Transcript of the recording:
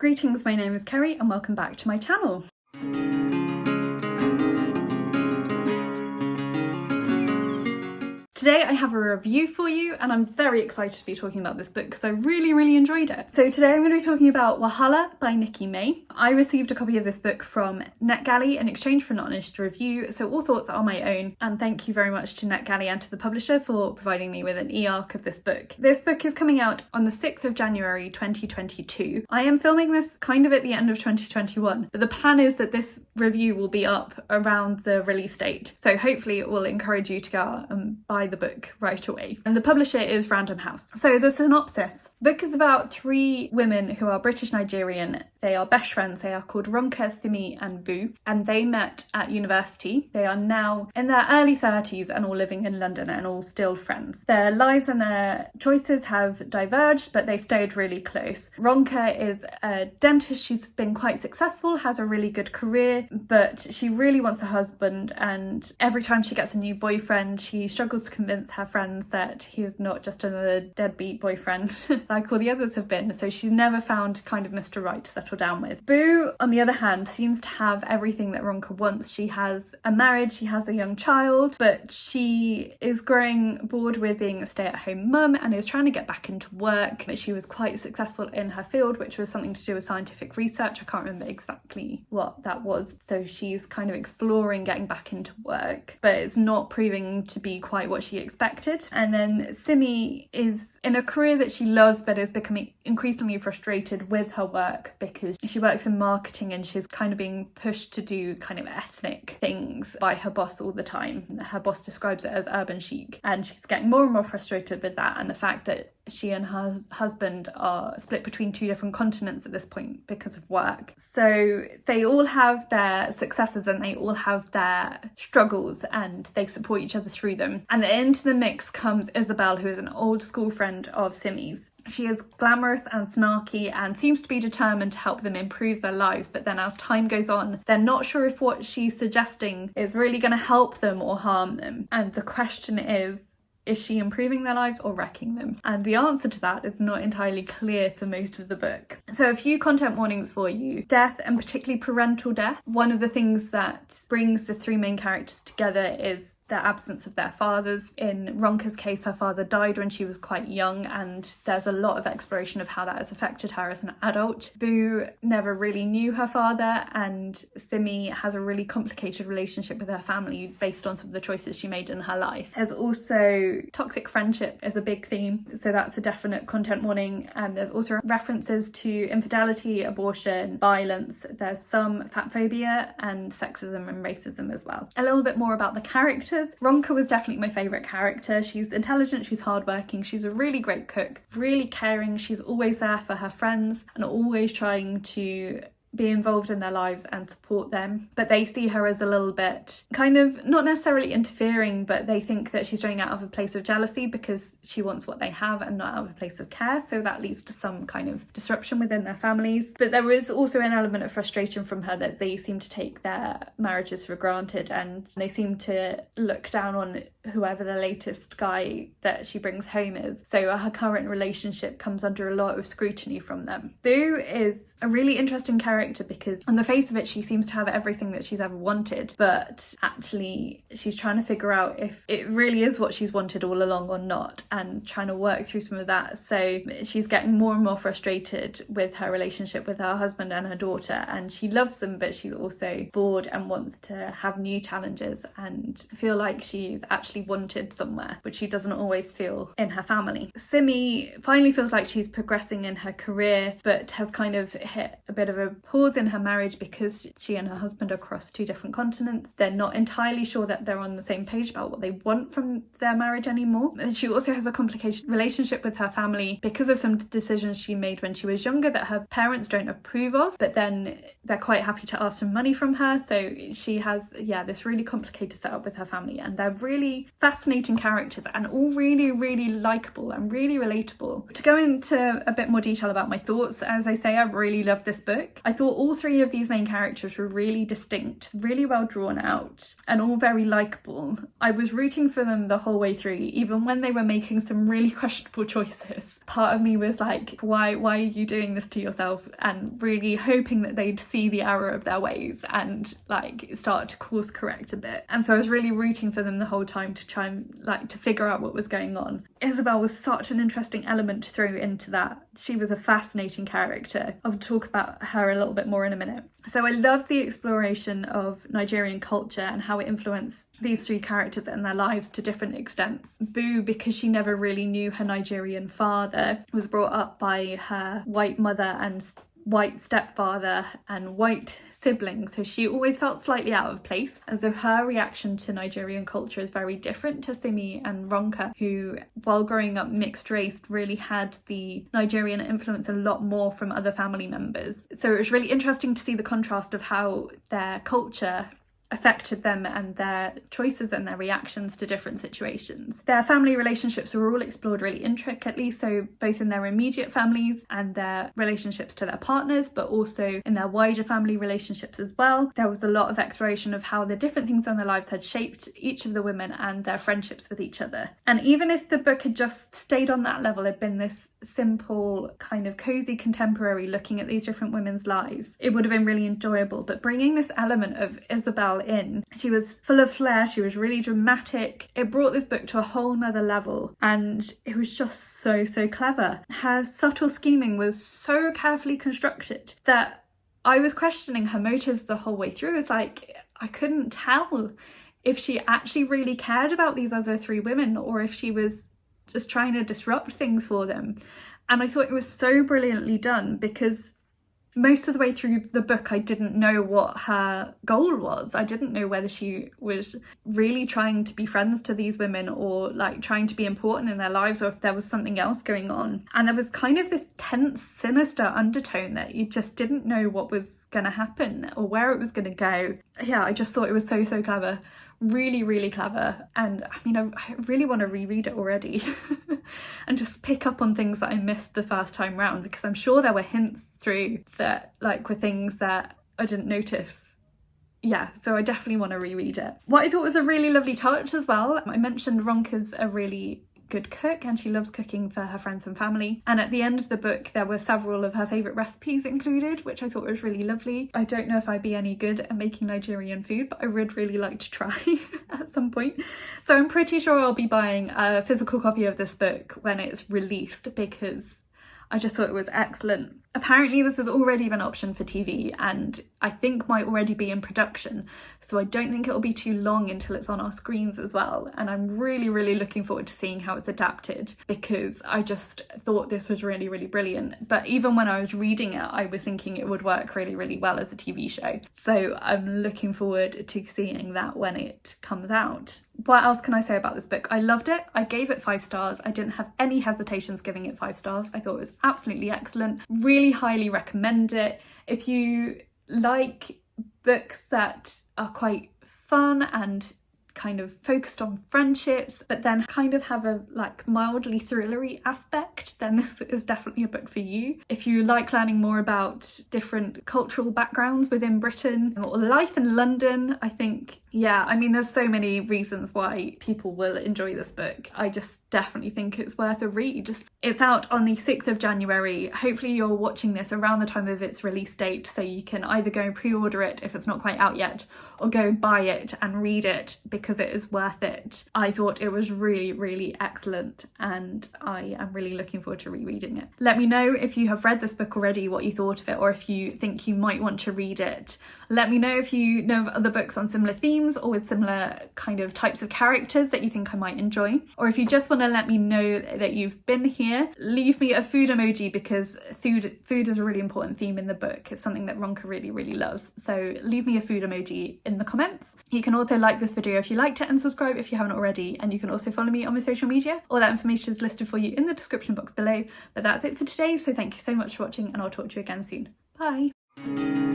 Greetings, my name is Kerry and welcome back to my channel. Today I have a review for you and I'm very excited to be talking about this book because I really enjoyed it. So today I'm going to be talking about Wahala by Nikki May. I received a copy of this book from NetGalley in exchange for an honest review, so all thoughts are my own, and thank you very much to NetGalley and to the publisher for providing me with an e-arc of this book. This book is coming out on the 6th of January 2022. I am filming this kind of at the end of 2021, but the plan is that this review will be up around the release date, so hopefully it will encourage you to go out and buy the book right away. And the publisher is Random House. So the synopsis. The book is about three women who are British Nigerian. They are best friends. They are called Ronka, Simi and Boo, and they met at university. They are now in their early 30s and all living in London and all still friends. Their lives and their choices have diverged, but they've stayed really close. Ronka is a dentist. She's been quite successful, has a really good career, but she really wants a husband, and every time she gets a new boyfriend, she struggles to convince her friends that he is not just another deadbeat boyfriend like all the others have been, so she's never found kind of Mr. Right to settle down with. Boo, on the other hand, seems to have everything that Ronka wants. She has a marriage, she has a young child, but she is growing bored with being a stay-at-home mum and is trying to get back into work. But she was quite successful in her field, which was something to do with scientific research. I can't remember exactly what that was, so she's kind of exploring getting back into work, but it's not proving to be quite what she expected. And then Simi is in a career that she loves but is becoming increasingly frustrated with her work because she works in marketing and she's kind of being pushed to do kind of ethnic things by her boss all the time. Her boss describes it as urban chic, and she's getting more and more frustrated with that and the fact that she and her husband are split between two different continents at this point because of work. So they all have their successes and they all have their struggles and they support each other through them. And then into the mix comes Isabel, who is an old school friend of Simi's. She is glamorous and snarky and seems to be determined to help them improve their lives, but then as time goes on, they're not sure if what she's suggesting is really going to help them or harm them. And the question is she improving their lives or wrecking them? And the answer to that is not entirely clear for most of the book. So a few content warnings for you. Death, and particularly parental death. One of the things that brings the three main characters together is the absence of their fathers. In Ronka's case, her father died when she was quite young, and there's a lot of exploration of how that has affected her as an adult. Boo never really knew her father, and Simi has a really complicated relationship with her family based on some of the choices she made in her life. There's also toxic friendship is a big theme, so that's a definite content warning. And there's also references to infidelity, abortion, violence. There's some fat phobia and sexism and racism as well. A little bit more about the characters. Ronka was definitely my favourite character. She's intelligent, she's hardworking, she's a really great cook, really caring, she's always there for her friends and always trying to be involved in their lives and support them. But they see her as a little bit kind of not necessarily interfering, but they think that she's doing it out of a place of jealousy because she wants what they have and not out of a place of care, so that leads to some kind of disruption within their families. But there is also an element of frustration from her that they seem to take their marriages for granted and they seem to look down on whoever the latest guy that she brings home is, so her current relationship comes under a lot of scrutiny from them. Boo is a really interesting character because on the face of it she seems to have everything that she's ever wanted, but actually she's trying to figure out if it really is what she's wanted all along or not, and trying to work through some of that. So she's getting more and more frustrated with her relationship with her husband and her daughter, and she loves them but she's also bored and wants to have new challenges and feel like she's actually wanted somewhere, which she doesn't always feel in her family. Simi finally feels like she's progressing in her career but has kind of hit a bit of a pause in her marriage because she and her husband are across two different continents. They're not entirely sure that they're on the same page about what they want from their marriage anymore. She also has a complicated relationship with her family because of some decisions she made when she was younger that her parents don't approve of, but then they're quite happy to ask some money from her. So she has, this really complicated setup with her family, and they're really fascinating characters and all really likeable and really relatable. To go into a bit more detail about my thoughts, as I say, I really loved this book. I thought thought all three of these main characters were really distinct, really well drawn out, and all very likeable. I was rooting for them the whole way through, even when they were making some really questionable choices. Part of me was like, why are you doing this to yourself? And really hoping that they'd see the error of their ways and like start to course correct a bit. And so I was really rooting for them the whole time to try and like to figure out what was going on. Isabel was such an interesting element to throw into that. She was a fascinating character. I'll talk about her a little bit more in a minute. So I love the exploration of Nigerian culture and how it influenced these three characters and their lives to different extents. Boo, because she never really knew her Nigerian father, was brought up by her white mother and white stepfather and white siblings, so she always felt slightly out of place, and so her reaction to Nigerian culture is very different to Simi and Ronka, who while growing up mixed race really had the Nigerian influence a lot more from other family members. So it was really interesting to see the contrast of how their culture affected them and their choices and their reactions to different situations. Their family relationships were all explored really intricately, so both in their immediate families and their relationships to their partners, but also in their wider family relationships as well. There was a lot of exploration of how the different things in their lives had shaped each of the women and their friendships with each other. And even if the book had just stayed on that level, had been this simple kind of cozy contemporary looking at these different women's lives, it would have been really enjoyable. But bringing this element of Isabel in, she was full of flair, she was really dramatic. It brought this book to a whole nother level, and it was just so clever. Her subtle scheming was so carefully constructed that I was questioning her motives the whole way through. It's like I couldn't tell if she actually really cared about these other three women or if she was just trying to disrupt things for them. And I thought it was so brilliantly done, because most of the way through the book I didn't know what her goal was. I didn't know whether she was really trying to be friends to these women or like trying to be important in their lives, or if there was something else going on. And there was kind of this tense, sinister undertone that you just didn't know what was going to happen or where it was going to go. Yeah, I just thought it was so clever. Really clever. And I mean, I really want to reread it already and just pick up on things that I missed the first time round, because I'm sure there were hints through that like were things that I didn't notice. Yeah, so I definitely want to reread it. What I thought was a really lovely touch as well, I mentioned Ronka's a really good cook and she loves cooking for her friends and family, and at the end of the book there were several of her favourite recipes included, which I thought was really lovely. I don't know if I'd be any good at making Nigerian food, but I would really like to try at some point. So I'm pretty sure I'll be buying a physical copy of this book when it's released, because I just thought it was excellent. Apparently this has already been optioned for TV and I think might already be in production, so I don't think it'll be too long until it's on our screens as well, and I'm really looking forward to seeing how it's adapted, because I just thought this was really brilliant. But even when I was reading it I was thinking it would work really well as a TV show, so I'm looking forward to seeing that when it comes out. What else can I say about this book? I loved it. I gave it 5 stars. I didn't have any hesitations giving it 5 stars. I thought it was absolutely excellent. Really highly recommend it. If you like books that are quite fun and kind of focused on friendships, but then kind of have a like mildly thrillery aspect, then this is definitely a book for you. If you like learning more about different cultural backgrounds within Britain or life in London, I think, yeah, I mean, there's so many reasons why people will enjoy this book. I just definitely think it's worth a read. It's out on the 6th of January. Hopefully you're watching this around the time of its release date, so you can either go and pre-order it if it's not quite out yet, or go buy it and read it, because it is worth it. I thought it was really excellent and I am really looking forward to rereading it. Let me know if you have read this book already, what you thought of it, or if you think you might want to read it. Let me know if you know of other books on similar themes or with similar kind of types of characters that you think I might enjoy. Or if you just want to let me know that you've been here, leave me a food emoji, because food is a really important theme in the book. It's something that Ronka really loves. So leave me a food emoji in the comments. You can also like this video if you liked it and subscribe if you haven't already, and you can also follow me on my social media. All that information is listed for you in the description box below. But that's it for today, so thank you so much for watching and I'll talk to you again soon. Bye!